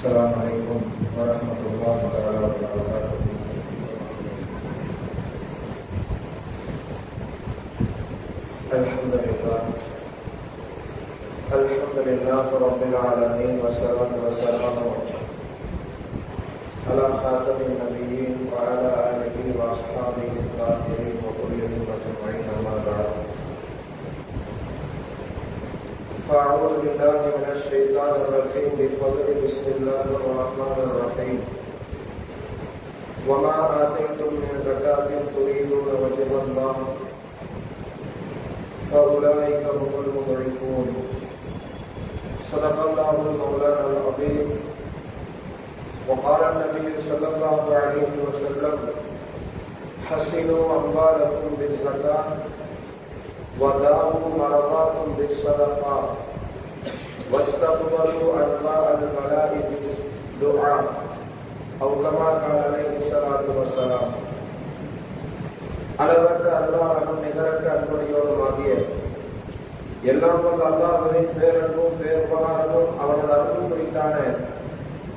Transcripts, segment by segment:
السلام عليكم ورحمة الله تعالى وبركاته. الحمد لله رب العالمين، والصلاة والسلام على خاتم النبيين وعلى آله وأصحابه الطاهرين وكلهم أجمعين، أما بعد. فأعوذ بالله من الشيطان الرجيم بفضل بسم الله الرحمن الرحيم. وما آتيتم من زكاة تريدون وجه الله فأولئك هم المضعفون. صدق الله المولانا العظيم. وقال النبي صلى الله عليه وسلم: حسنوا أموالكم بالزكاة وداووا مرضاكم بالصدقة واستقبلوا أنواع البلاء بالدعاء، أو كما قال عليه الصلاة والسلام. அளவற்ற அல்லாஹ்வும் நிகரற்ற அன்புடையோருமாகிய எல்லாம் வல்ல அல்லாஹ்வின் பேரன்பும் பேருபகாரமும் அவரது அருள் குறித்தான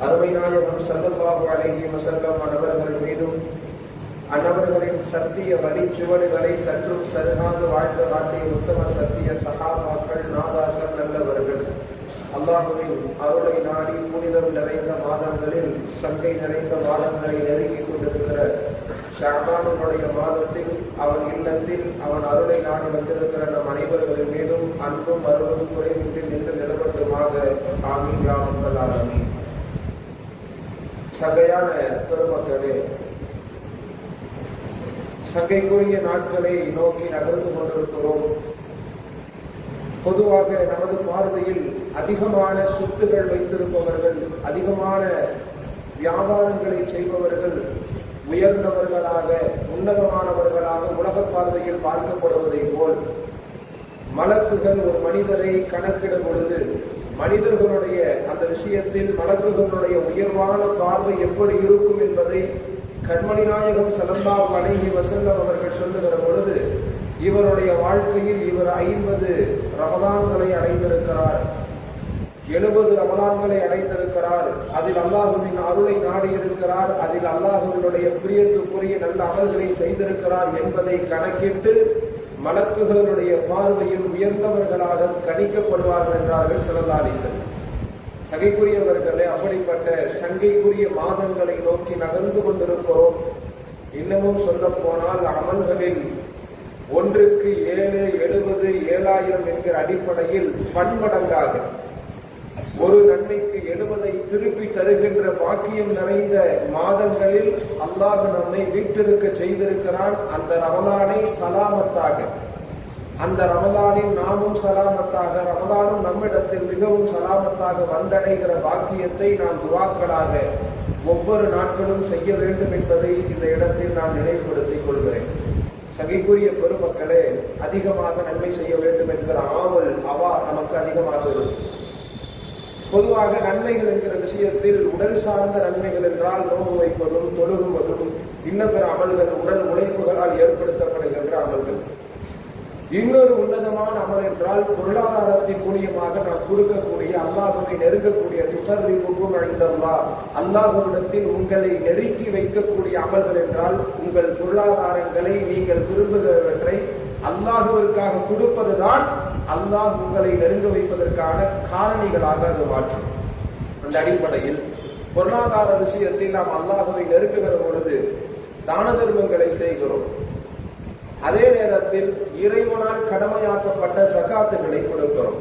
அருமை நாயகம் ஸல்லல்லாஹு அலைஹி வஸல்லம் அவர்கள் மீதும் அன்னவர்களின் சத்திய வழிச்சுவடுகளை சற்றும் சருகாது வாழ்ந்து காட்டிய உத்தம சத்திய சகாபாக்கள், நாதார்கள், நல்லவர்கள் அல்லாஹ்வின் அருளை நாடி புனிதம் நிறைந்த மாதங்களில் சங்கை நிறைந்த மாதங்களை நெருங்கிக் கொண்டிருக்கிற ஷஅபானுடைய மாதத்தில் அவன் இல்லத்தில் அவன் அருளை நாடி வந்திருக்கிற நம் அனைவர்களின் மீதும் அன்பும் அருளும் குறைவின்றி நின்று நிலவட்டுமாக. ஆமீன் யா ரப்பல் ஆலமீன். சங்கையான பெருமக்களே, சங்கைக்குரிய நாட்களை நோக்கி நகர்ந்து கொண்டிருக்கிறோம். பொதுவாக நமது பார்வையில் அதிகமான சொத்துகள் வைத்திருப்பவர்கள், அதிகமான வியாபாரங்களை செய்பவர்கள் உயர்ந்தவர்களாக, உன்னதமானவர்களாக உலக பார்வையில் பார்க்கப்படுவதை போல் மலக்குகள் ஒரு மனிதரை கணக்கிடும் பொழுது மனிதர்களுடைய அந்த விஷயத்தில் மலக்குகளுடைய உயர்வான பார்வை எப்படி இருக்கும் என்பதை கண்மணி நாயகம் ஸல்லல்லாஹு அலைஹி வஸல்லம் அவர்கள் சொல்லுகிற பொழுது, இவருடைய வாழ்க்கையில் இவர் 50 ரமலான்களை அடைந்திருக்கிறார், 70 ரமலான்களை அடைந்திருக்கிறார், அதில் அல்லாஹ்வின் அருளை நாடியிருக்கிறார், அதில் அல்லாஹ்வினுடைய பிரியத்துக்குரிய நல்ல அமல்களை செய்திருக்கிறார் என்பதை கணக்கிட்டு மலக்குகளுடைய பார்வையில் உயர்ந்தவர்களாக கணிக்கப்படுவார்கள் என்றார்கள் ஸல்லல்லாஹு அலைஹி வஸல்லம். சங்கைக்குரியவர்களே, அப்படிப்பட்ட சங்கைக்குரிய மாதங்களை நோக்கி நகர்ந்து கொண்டிருக்கிறோம். இன்னமும் சொல்ல போனால் அமல்களில் ஒன்றுக்கு 7, 70, 7000 என்கிற அடிப்படையில் பன்மடங்காக ஒரு நன்மைக்கு 70 திருப்பி தருகின்ற பாக்கியம் நிறைந்த மாதங்களில் அல்லாஹ் நம்மை வீற்றிருக்க செய்திருக்கிறான். அந்த ரமலானை சலாமத்தாக, அந்த ரமலானில் நாமும் சலாமத்தாக, ரமலானும் நம்மிடத்தில் மிகவும் சலாமத்தாக வந்தடைகிற பாக்கியத்தை நாம் துவாக்களாக ஒவ்வொரு நாட்களும் செய்ய வேண்டும் என்பதை இந்த இடத்தில் நான் நினைவுபடுத்திக் கொள்கிறேன். சங்கைக்குரிய பெருமக்களே, அதிகமாக நன்மை செய்ய வேண்டும் என்கிற ஆவல் நமக்கு அதிகமாக இருக்கும். பொதுவாக நன்மைகள் என்கிற விஷயத்தில் உடல் சார்ந்த நன்மைகள் என்றால் நோன்பு வைப்பதும் தொழுகுவதும் இன்ன பிற அமல்கள், உடல் உழைப்புகளால் ஏற்படுத்தப்படுகின்ற அமல்கள். இன்னொரு உன்னதமான அமல் என்றால் பொருளாதாரத்தின் மூலியமாக நாம் கொடுக்கக்கூடிய, அல்லாஹ்வை நெருங்கக்கூடிய துஸர்ரிபுக்கும் இன்தல்லாஹ், அல்லாஹ்விடத்தில் உங்களை நெருக்கி வைக்கக்கூடிய அமல்கள் என்றால் உங்கள் பொருளாதாரங்களை நீங்கள் விரும்புகிறவற்றை அல்லாஹ்விற்காக கொடுப்பதுதான் அல்லாஹ் உங்களை நெருங்க வைப்பதற்கான காரணிகளாக அது மாற்றும். அந்த அடிப்படையில் பொருளாதார விஷயத்தில் நாம் அல்லாஹ்வை நெருங்குகிற பொழுது தான தர்மங்களை செய்கிறோம். அதே நேரத்தில் இறைவனால் கடமையாக்கப்பட்ட ஸகாத்துகளை கொடுக்கிறோம்.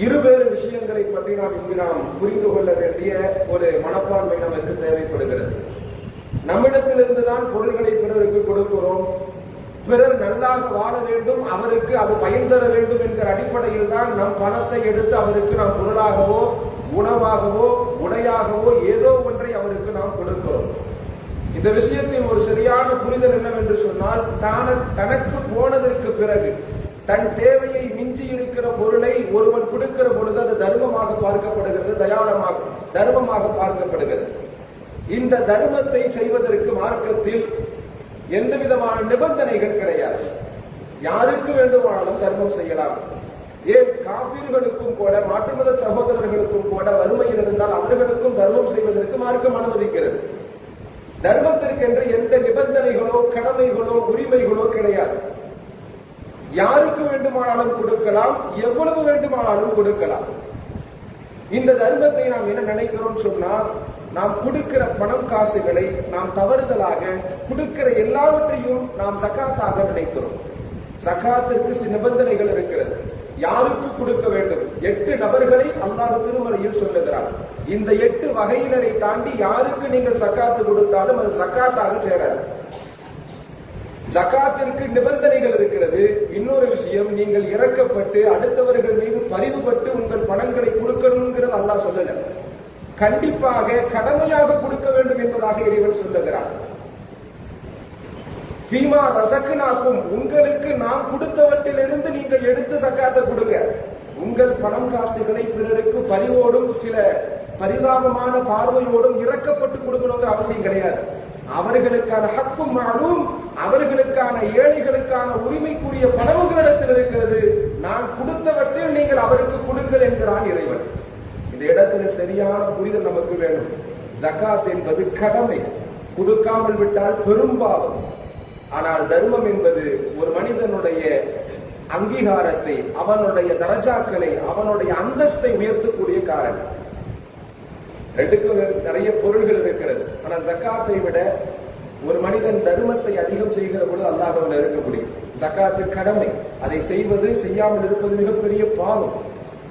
இருவேறு விஷயங்களை பற்றி நாம் புரிந்து கொள்ள வேண்டிய ஒரு மனப்பான்மை நமக்கு தேவைப்படுகிறது. நம்மிடத்திலிருந்துதான் பொருள்களை பிறருக்கு கொடுக்கிறோம். பிறர் நல்லாக வாழ வேண்டும், அவருக்கு அது பயன் தர வேண்டும் என்கிற அடிப்படையில் தான் நம் பணத்தை எடுத்து அவருக்கு நாம் பொருளாகவோ உணவாகவோ உடையாகவோ ஏதோ ஒன்றை அவருக்கு நாம் கொடுக்கிறோம். இந்த விஷயத்தில் ஒரு சரியான புரிதல் என்னவென்று சொன்னால், தனக்கு போனதற்கு பிறகு தன் தேவையை மிஞ்சி இருக்கிற பொருளை ஒருவன் கொடுக்கிற பொழுது அது தர்மமாக பார்க்கப்படுகிறது, தர்மமாக பார்க்கப்படுகிறது. இந்த தர்மத்தை செய்வதற்கு மார்க்கத்தில் எந்த விதமான நிபந்தனைகள் கிடையாது. யாருக்கு வேண்டுமானாலும் தர்மம் செய்யலாம், ஏன் காபீர்களுக்கும் கூட மாற்று மத சகோதரர்களுக்கும் கூட வறுமையில் இருந்தால் அவர்களுக்கும் தர்மம் செய்வதற்கு மார்க்கம் அனுமதிக்கிறது. தர்மத்திற்கென்று எந்த நிபந்தனைகளோ கடமைகளோ உரிமைகளோ கிடையாது. யாருக்கு வேண்டுமானாலும் கொடுக்கலாம், எவ்வளவு வேண்டுமானாலும் கொடுக்கலாம். இந்த தர்மத்தை நாம் என்ன நினைக்கிறோம் சொன்னா, நாம் கொடுக்கிற பணம் காசுகளை நாம் தவறுதலாக கொடுக்கிற எல்லாவற்றையும் நாம் சகாத்தாக நினைக்கிறோம். சகாத்திற்கு சில நிபந்தனைகள் இருக்கிறது. யாருக்கு கொடுக்க வேண்டும்? 8 நபர்களை அல்லாஹ் திருமறையில் சொல்லுகிறார். இந்த 8 வகையினரை தாண்டி யாருக்கு நீங்கள் சக்காத்து கொடுத்தாலும் அது சக்காத்தாக சேராது. ஜகாத்திற்கு நிபந்தனைகள் இருக்கிறது. இன்னொரு விஷயம், நீங்கள் இறக்கப்பட்டு அடுத்தவர்கள் மீது பரிவுபட்டு உங்கள் பணங்களை கொடுக்கணுங்கிறது அல்லாஹ் சொல்லல. கண்டிப்பாக கடமையாக கொடுக்க வேண்டும் என்பதாக இறைவன் சொல்லுகிறார். ஃபீமா ரஸக்னாக்கும், உங்களுக்கு நாம் கொடுத்தவற்றிலிருந்து நீங்கள் எடுத்து சக்காத்தை கொடுங்க. உங்கள் பணம் காசுகளை பிறருக்கு பரிவோடும் சில பரிதாபமான பார்வையோடும் இறக்கப்பட்டு கொடுக்கணுங்கிற அவசியம் கிடையாது. அவர்களுக்கான ஹக்கும் மாலும், அவர்களுக்கான ஏழைகளுக்கான உரிமைக்குரிய பணம் உங்களிடத்தில் இருக்கிறது. நான் கொடுத்தவற்றில் நீங்கள் அவருக்கு கொடுங்கள் என்கிறான் இறைவன். இந்த இடத்துல சரியான புரிதல் நமக்கு வேணும். ஜகாத் என்பது கடமை, கொடுக்காமல் விட்டால் பெரும்பாவம். ஆனால் தர்மம் என்பது ஒரு மனிதனுடைய அங்கீகாரத்தை, அவனுடைய தரஜாக்களை, அவனுடைய அந்தஸ்தை உயர்த்தக்கூடிய காரணம். ரெண்டுக்கும் நிறைய பொருள்கள் இருக்கிறது. ஆனால் ஜக்காத்தை விட ஒரு மனிதன் தர்மத்தை அதிகம் செய்கிற பொழுது அல்லாஹ்வை நெருங்க முடியும். ஜக்காத்து கடமை, அதை செய்வது செய்யாமல் இருப்பது மிகப்பெரிய பாவம்.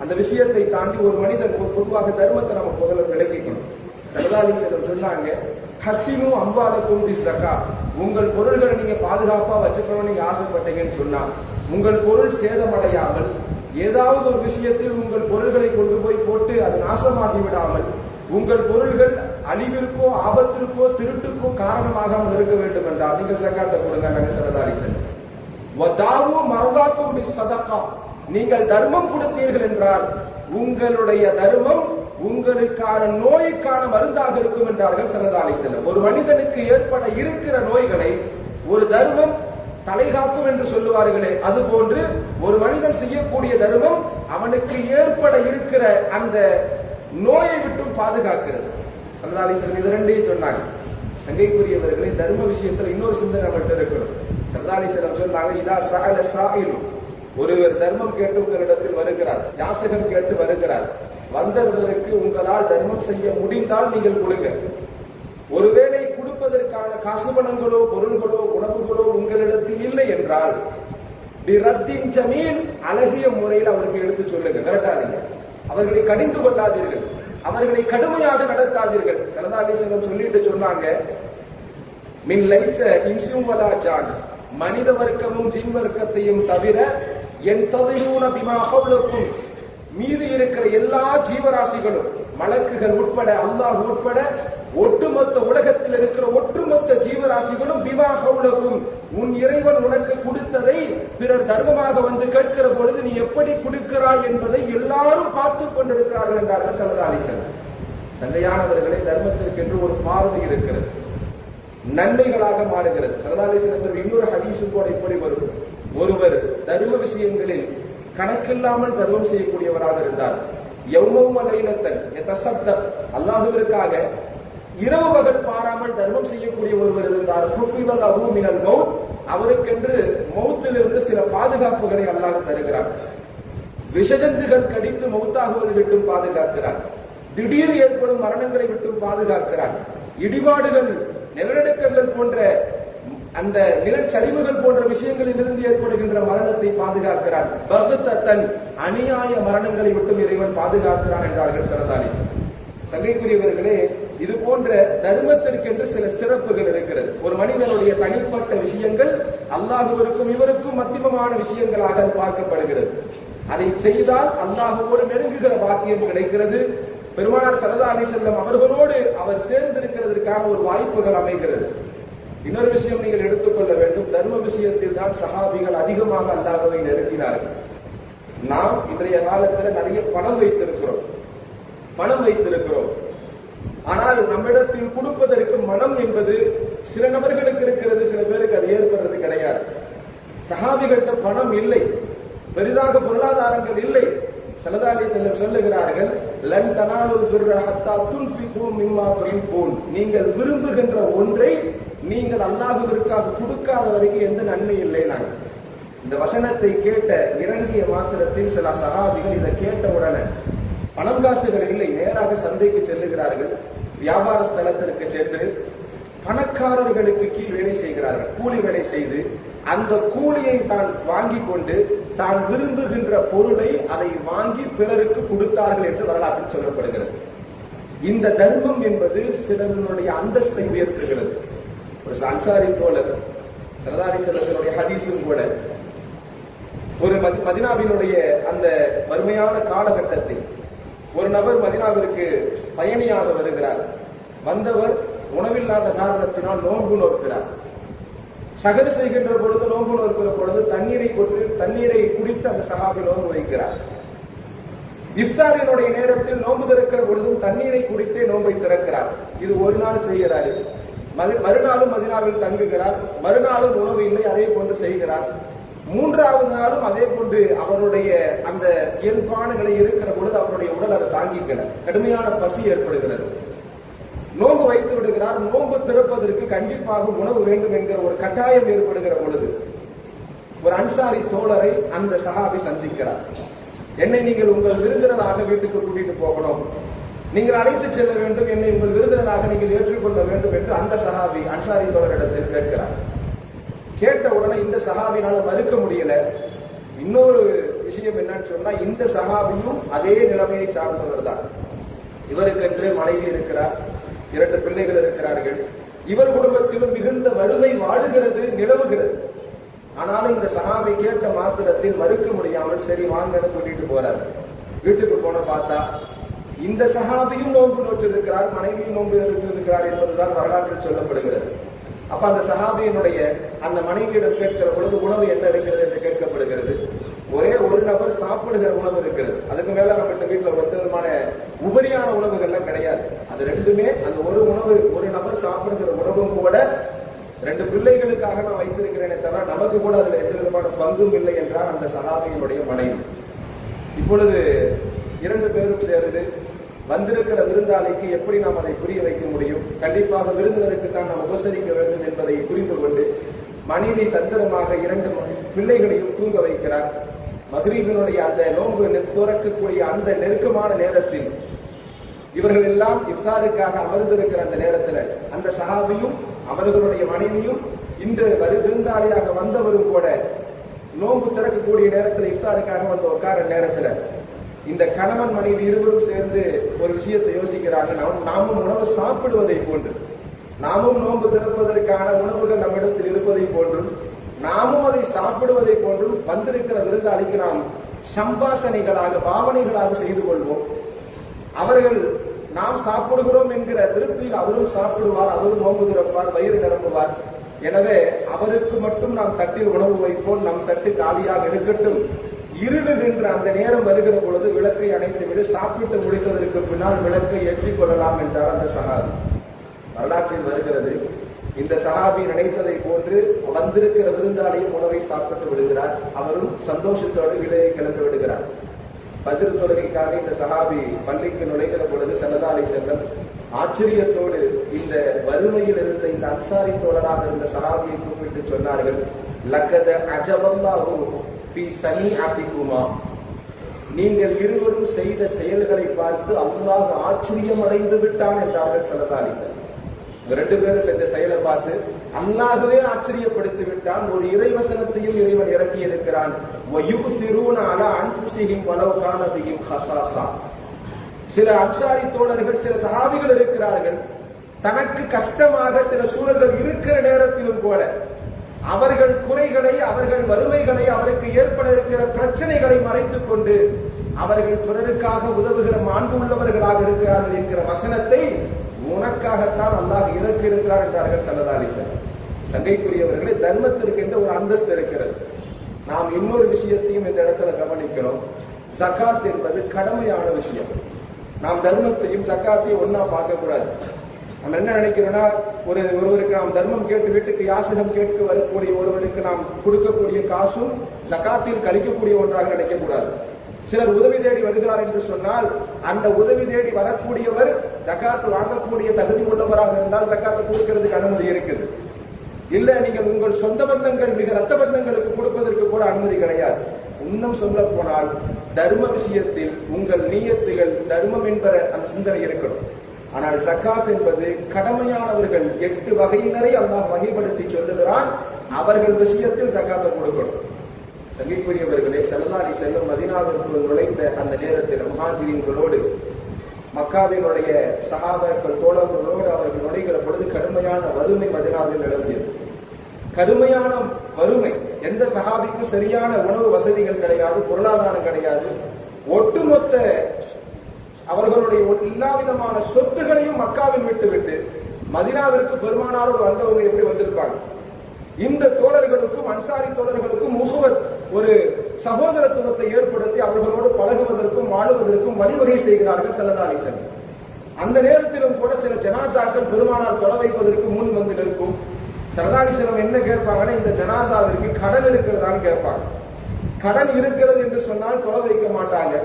அந்த விஷயத்தை தாண்டி ஒரு மனிதன் பொதுவாக தர்மத்தை நம்ம முதல்ல விளக்கிக்கணும். ஸல்லல்லாஹு அலைஹி வஸல்லம் சொன்னாங்க, ஹஸினு அம்வாலக்கும் பிஸ்ஸகா, உங்கள் பொருள்களை நீங்க பாதுகாப்பா வச்சுக்கணும்னு நீங்க ஆசைப்பட்டீங்கன்னு சொன்னா, உங்கள் பொருள் சேதமடையாமல், ஏதாவது ஒரு விஷயத்தில் உங்கள் பொருள்களை கொண்டு போய் போட்டு அது நாசமாகி விடாமல், உங்கள் பொருள்கள் அழிவிற்கோ ஆபத்திற்கோ திருட்டுக்கோ காரணமாகாமல் இருக்க வேண்டும் என்றால் நீங்கள் சக்காத்தை கொடுங்க. ஸல்லல்லாஹு அலைஹி வஸல்லம் வதாவு மரதாக்கும் பிஸ்ஸதகா, நீங்கள் தர்மம் கொடுத்தீர்கள் என்றால் உங்களுடைய தர்மம் உங்களுக்கான நோய்க்கான மருந்தாக இருக்கும் என்றார்கள் ஸல்லல்லாஹு அலைஹி வஸல்லம். ஒரு மனிதனுக்கு ஏற்பட இருக்கிற நோய்களை ஒரு தர்மம் தலைகாக்கும் என்று சொல்லுவார்களே, அதுபோன்று ஒரு மனிதன் செய்யக்கூடிய தர்மம் அவனுக்கு ஏற்பட இருக்கிற அந்த நோயை விட்டும் பாதுகாக்கிறது. ஸல்லல்லாஹு அலைஹி வஸல்லம் இது ரெண்டையும் சொன்னாங்க. சங்கைக்குரியவர்களே, தர்ம விஷயத்தில் இன்னொரு சிந்தனை நம்மகிட்ட இருக்கணும். ஸல்லல்லாஹு அலைஹி வஸல்லம் சொன்னாங்க, இதா சஅல ஸாயிலு, ஒருவர் தர்மம் கேட்டு உங்களிடத்தில் வருகிறார், யாசகம் கேட்டு வருகிறார், வந்தவர்களுக்கு உங்களால் தர்மம் செய்ய முடிந்தால் நீங்கள் கொடுங்க. ஒருவேளை கொடுப்பதற்கான காசு பணங்களோ பொருள்களோ உணவுகளோ உங்களிடத்தில் இல்லை என்றால் ரத்தின் ஜமீன், அழகிய முறையில் அவருக்கு எடுத்து சொல்லுங்க, விரட்டாதீங்க, அவர்களை கடிந்து கொள்ளாதீர்கள், அவர்களை கடுமையாக நடத்தாதீர்கள். ஸல்லல்லாஹு அலைஹி வஸல்லம் சொல்லிட்டு சொன்னாங்க, மின் லைஸ இன்சும் வலா ஜான், மனித வர்க்கமும் ஜின் வர்க்கத்தையும் தவிர என் தவிரூன பிமா ஹவ்லக்கும், மீது இருக்கிற எல்லா ஜீவராசிகளும், மலக்குகள் உட்பட, அல்லாஹ் உட்பட, ஒட்டுமொத்த உலகத்தில் இருக்கிற ஒட்டுமொத்த ஜீவராசிகளும் பிமா ஹவ்லக்கும், உன் இறைவன் உனக்கு கொடுத்ததை பிறர் தர்மமாக வந்து கேட்கிற பொழுது நீ எப்படி கொடுக்கிறாய் என்பதை எல்லாரும் பார்த்துக் கொண்டிருக்கிறார்கள் என்றார்கள் ஸல்லல்லாஹு அலைஹி வஸல்லம். சங்கையானவர்களே, தர்மத்திற்கு என்று ஒரு பார்வை இருக்கிறது, நன்மைகளாக மாறுகிறது. ஸல்லல்லாஹு அலைஹி வஸல்லம் இன்னொரு ஹதீஸும் கூட இப்படி வரும், ஒருவர் தர்ம விஷயங்களில் கணக்கில்லாமல் தர்மம் செய்யக்கூடியவராக இருந்தார், யௌமௌம லைலத்தன் யதஸத்தக், அல்லாஹ்விற்காக இரவு பகல் பாராமல் தர்மம் செய்யக்கூடிய ஒருவர் இருந்தார், ஹுஃபித லஹு மினல் மௌத், அவருக்கென்று மௌத்திலிருந்து சில பாதுகாப்புகளை அல்லாஹ் தருகிறார். விஷஜந்துகள் கடித்து மௌத்தாகுவதை விட்டும் பாதுகாக்கிறார், திடீர் ஏற்படும் மரணங்களை விட்டும் பாதுகாக்கிறார், இடிபாடுகள் நிலநடுக்கங்கள் போன்ற அந்த நிலச்சரிவுகள் போன்ற விஷயங்களில் இருந்து ஏற்படுகின்ற மரணத்தை பாதுகாக்கிறார், பக்தத்தன் அநியாய மரணங்களை விட்டும் இறைவன் பாதுகாக்கிறான் என்றார்கள் ஸல்லல்லாஹு அலைஹி வஸல்லம். சங்கைக்குரியவர்களே, இது போன்ற தர்மத்திற்கென்று சில சிறப்புகள் இருக்கிறது. ஒரு மனிதனுடைய தனிப்பட்ட விஷயங்கள் அல்லாஹ்விற்கும் இவருக்கும் மத்தியமமான விஷயங்களாக அது பார்க்கப்படுகிறது. அதை செய்தால் அல்லாஹ்வோடு நெருங்குகிற பாக்கியம் கிடைக்கிறது. பெருமானார் ஸல்லல்லாஹு அலைஹி வஸல்லம் அவர்களோடு அவர் சேர்ந்திருக்கிறதற்கான ஒரு வாய்ப்புகள் அமைகிறது. இன்னொரு விஷயம் நீங்கள் எடுத்துக்கொள்ள வேண்டும், தர்ம விஷயத்தில் தான் சஹாபிகள் அதிகமாக அல்லாஹ்வை நெருங்கினார்கள். நாம் இன்றைய காலத்தில் நிறைய பணம் வைத்திருக்கிறோம், ஆனால் நம்மிடத்தில் கொடுப்பதற்கு மனம் என்பது சில நபர்களுக்கு இருக்கிறது, சில பேருக்கு அது ஏற்படுறது கிடையாது. சஹாபிகள்கிட்ட பணம் இல்லை, பெரிதாக பொருளாதாரங்கள் இல்லை. ஸல்லல்லாஹு அலைஹி வஸல்லம் சொல்லுகிறார்கள், லன் தனாலுல் பிர்ர ஹத்தா துன்ஃபிகு மிம்மா துஹிப்பூன். நீங்கள் விரும்புகின்ற ஒன்றை நீங்கள் அல்லாஹ்விற்காக கொடுக்காத வரைக்கும் எந்த நன்மை இல்லை. இந்த வசனத்தை கேட்ட இறங்கிய மாத்திரத்தில் சில சஹாபிகள் இதை கேட்ட உடனே பணம் காசுகள் இல்லை, நேராக சந்தைக்கு செல்லுகிறார்கள். வியாபார ஸ்தலத்திற்கு சென்று பணக்காரர்களுக்கு கீழ் வேலை செய்கிறார்கள். கூலி வேலை செய்து அந்த கூலியை தான் வாங்கி கொண்டு தான் விரும்புகின்ற பொருளை அதை வாங்கி பிறருக்கு கொடுத்தார்கள் என்று வரலாற்றில் சொல்லப்படுகிறது. இந்த தர்மம் என்பது சிலருடைய அந்தஸ்தை உயர்த்துகிறது. ஒரு அன்சாரி தோழர் ஸல்லல்லாஹு அலைஹி வஸல்லம் ஹதீஸும் கூட, ஒரு மதீனாவினுடைய அந்த வறுமையான காலகட்டத்தில் ஒரு நபர் மதீனாவிற்கு பயணியாக வருகிறார். வந்தவர் உணவில்லாத காரணத்தினால் நோன்பு நோக்கிறார். சகது செய்கின்ற பொழுது, நோன்பு நோக்கிற பொழுது தண்ணீரை குடித்து அந்த சஹாபி நோன்பு வைக்கிறார். இஃப்தாரினுடைய நேரத்தில் நோன்பு திறக்கிற பொழுதும் தண்ணீரை குடித்தே நோன்பை திறக்கிறார். இது ஒரு நாள் செய்கிறார். மறுநாளும் மதீனாவில் தங்குகிறார். மறுநாளும் உணவு இல்லை, அதே போன்று செய்கிறார். மூன்றாவது நாளும் அதே போன்று அவருடைய அந்த இயல்பான நிலை இருக்கிற பொழுது அவருடைய உடல் அதை தாங்கிக்கிறார். கடுமையான பசி ஏற்படுகிறது. நோன்பு வைத்து விடுகிறார். நோன்பு திறப்பதற்கு கண்டிப்பாக உணவு வேண்டும் என்கிற ஒரு கட்டாயம் ஏற்படுகிற பொழுது ஒரு அன்சாரி தோழரை அந்த சஹாபி சந்திக்கிறார். என்னை நீங்கள் உங்கள் விருந்தினராக வீட்டுக்கு கூட்டிட்டு போகணும், நீங்கள் அழைத்து செல்ல வேண்டும், என்னை உங்கள் விருந்தினராக நீங்கள் ஏற்றுக்கொள்ள வேண்டும் என்று அந்த சஹாபி அன்சாரி தோழரிடத்தில் கேட்கிறார். கேட்ட உடனே இந்த சஹாபினால மறுக்க முடியல. இன்னொரு விஷயம் என்னன்னு சொன்னா, இந்த சஹாபியும் அதே நிலைமையை சார்ந்தவர் தான். இவருக்கென்று மனைவி இருக்கிறார், 2 பிள்ளைகள் இருக்கிறார்கள். இவர் குடும்பத்திலும் மிகுந்த வறுமை வாழுகிறது, நிலவுகிறது. ஆனாலும் இந்த சஹாபி கேட்ட மாத்திரத்தில் மறுக்க முடியாமல் சரி வாங்கன்னு கூட்டிட்டு போறார். வீட்டுக்கு போன பார்த்தா இந்த சஹாபியும் நோன்பு நோற்றிருக்கிறார், மனைவியும் நோன்பு இருக்கிறார் என்பதுதான் வரலாற்றில் சொல்லப்படுகிறது. அப்ப அந்த சஹாபியினுடைய அந்த மனைவியிடம் கேட்கிற பொழுது உணவு என்ன இருக்கிறது என்று கேட்கப்படுகிறது. ஒரே ஒரு நபர் சாப்பிடுகிற உணவு இருக்கிறது. அதுக்கு மேல நம்மகிட்ட வீட்டுல ஒரு விதமான உபரியான உணவுகள்லாம் கிடையாது. அது ரெண்டுமே அந்த ஒரு நபர் சாப்பிடுகிற உணவும் கூட 2 பிள்ளைகளுக்காக நான் வைத்திருக்கிறேனே தவிர நமக்கு கூட அதுல எந்த விதமான பங்கும் இல்லை என்றார் அந்த சஹாபியினுடைய மனைவி. இப்பொழுது 2 பேரும் சேர்ந்து வந்திருக்கிற விருந்தாளிக்கு எப்படி நாம் அதை புரிய வைக்க முடியும்? கண்டிப்பாக விருந்தினருக்கு தான் நாம் உபசரிக்க வேண்டும் என்பதை புரிந்து கொண்டு மனைவி தந்திரமாக 2 பிள்ளைகளையும் தூங்க வைக்கிறார். மக்ரீபினுடைய அந்த நோன்பு துறக்கக்கூடிய அந்த நெருக்கமான நேரத்தில் இவர்கள் எல்லாம் இஃப்தாருக்காக அமர்ந்திருக்கிற அந்த நேரத்தில் அந்த சஹாபியும் அவர்களுடைய மனைவியும் இந்த விருந்தாளியாக வந்தவரும் கூட நோன்பு திறக்கக்கூடிய நேரத்தில் இஃப்தாருக்காக வந்து உட்கார நேரத்தில் இந்த கணவன் மனைவி இருவரும் சேர்ந்து ஒரு விஷயத்தை யோசிக்கிறாங்க. நாமும் உணவு சாப்பிடுவதை போன்று, நாமும் நோன்பு திறப்பதற்கான உணவுகள் நம்மிடத்தில் இருப்பதை போன்றும், நாமும் அதை சாப்பிடுவதை போன்றும் வந்திருக்கிற விருந்தாளிக்கு நாம் சம்பாஷணைகளாக பாவனைகளாக செய்து கொள்வோம். அவர்கள் நாம் சாப்பிடுகிறோம் என்கிற திருப்தியில் அவரும் சாப்பிடுவார், அவரும் நோன்பு திறப்பார், வயிறு நிரம்புவார். எனவே அவருக்கு மட்டும் நாம் தட்டில் உணவு வைப்போம், நம் தட்டு காலியாக இருக்கட்டும். இருளுகின்ற அந்த நேரம் வருகிற பொழுது விளக்கை அணைத்துவிடு, சாப்பிட்டு முடித்ததற்கு பின்னால் விளக்கை ஏற்றிக் கொள்ளலாம் என்றார் அந்த சஹாபி. வரலாற்றில் வருகிறது, இந்த சஹாபி நினைத்ததை போன்று வந்திருக்கிற விருந்தாளியும் உணவை சாப்பிட்டு விடுகிறார். அவரும் சந்தோஷத்தோடு விலையை கிளந்து விடுகிறார். ஃபஜ்ர் தொழுகைக்காக இந்த சஹாபி பள்ளிக்கு நுழைகிற பொழுது ஸல்லல்லாஹு அலைஹி வஸல்லம் ஆச்சரியத்தோடு இந்த வறுமையில் இருந்த இந்த அன்சாரி தோழராக இருந்த சஹாபியை கூப்பிட்டு சொன்னார்கள், லக்கத அஜபல்லாஹு ஃபீ சனீஅதிகுமா, நீங்கள் இருவரும் செய்த செயல்களை பார்த்து அல்லாஹ் ஆச்சரியம் அடைந்து விட்டான் என்றார்கள் ஸல்லல்லாஹு அலைஹி வஸல்லம். 2 பேரும் செஞ்ச செயலை பார்த்து அல்லாஹ்வே ஆச்சரியப்படுத்தி விட்டான். ஒரு இறைவசனத்தையும் இறைவன் இறக்கி இருக்கிறான். வயுசிரூன அலா அன்ஃபுஸிஹிம் வலவ் கான பிஹிம் ஹஸாஸா. சில அன்சாரி தோழர்கள், சில சஹாபிகள் இருக்கிறார்கள், தனக்கு கஷ்டமாக சில சூழல்கள் இருக்கிற நேரத்திலும் கூட அவர்கள் குறைகளை, அவர்கள் வறுமைகளை, அவருக்கு ஏற்பட இருக்கிற பிரச்சனைகளை மறைத்துக் கொண்டு அவர்கள் பிறருக்காக உதவுகிற மாண்பு உள்ளவர்களாக இருக்கிறார்கள் என்கிற வசனத்தை உனக்காகத்தான் அல்லாஹ் இறக்கி இருக்கிறார் என்றார்கள் ஸல்லல்லாஹு அலைஹி வஸல்லம். சங்கைக்குரியவர்களே, தர்மத்திற்கு என்ற ஒரு அந்தஸ்து இருக்கிறது. நாம் இன்னொரு விஷயத்தையும் இந்த இடத்துல கவனிக்கிறோம். ஜகாத் என்பது கடமையான விஷயம். நாம் தர்மத்தையும் ஜகாத்தையும் ஒன்னா பார்க்க கூடாது. நம்ம என்ன நினைக்கிறோம்னா, ஒருவருக்கு நாம் தர்மம் கேட்டு வீட்டுக்கு யாசகம் கேட்க வரக்கூடிய ஒருவருக்கு நாம் கொடுக்கக்கூடிய காசும் ஜகாத்தில் கழிக்கக்கூடிய ஒன்றாக நினைக்க கூடாது. சிலர் உதவி தேடி வருகிறார் என்று சொன்னால் அந்த உதவி தேடி வரக்கூடியவர் ஜகாத் வாங்கக்கூடிய தகுதி உள்ளவராக இருந்தால் ஜகாத்தை கொடுக்கிறதுக்கு அனுமதி இருக்குது. இல்ல நீங்க உங்கள் சொந்த பந்தங்கள் மிக ரத்த பந்தங்களுக்கு கொடுப்பதற்கு கூட அனுமதி கிடையாது. இன்னும் சொல்ல போனால் தர்ம விஷயத்தில் உங்கள் நீயத்துகள் தர்மம் என்பற அந்த சிந்தனை இருக்கணும். ஆனால் ஜகாத் என்பது கடமையானவர்கள் 8 வகையினரை அல்லாஹ் வகைப்படுத்தி சொல்லுகிறான். அவர்கள் விஷயத்தில் ஜகாத்தை கொடுக்கணும். சங்கிக்குரியவர்களே, ஸல்லல்லாஹு அலைஹி வஸல்லம் மதீனாவிற்குள் நுழைந்த அந்த நேரத்தில் முஹாஜிரீன்களோடு மக்காவினுடைய சஹாபாக்கள் தோழர்களோடு அவர்கள் நுழைகிற பொழுது கடுமையான வறுமை மதீனாவில் நிலவியது. கடுமையான வறுமை. எந்த சஹாபிக்கும் சரியான உணவு வசதிகள் கிடையாது, பொருளாதாரம் கிடையாது. ஒட்டுமொத்த அவர்களுடைய எல்லா விதமான சொத்துகளையும் மக்காவில் விட்டுவிட்டு மதீனாவிற்கு பெருமானாரோடு வந்தவங்க எப்படி வந்திருப்பாங்க? இந்த தோழர்களுக்கும் அன்சாரி தோழர்களுக்கும் முகவத் ஒரு சகோதரத்துவத்தை ஏற்படுத்தி அவர்களோடு பழகுவதற்கும் வாழுவதற்கும் வழிவகை செய்கிறார்கள் ஸல்லல்லாஹு அலைஹி வஸல்லம். அந்த நேரத்திலும் கூட சில ஜனாசாக்கள் பெருமானார் தொலை வைப்பதற்கு முன் வந்து நிற்கும். ஸல்லல்லாஹு அலைஹி வஸல்லம் என்ன கேட்பாங்கன்னா, இந்த ஜனாசாவிற்கு கடன் இருக்கிறதான்னு கேட்பாங்க. கடன் இருக்கிறது என்று சொன்னால் தொலை வைக்க மாட்டாங்க.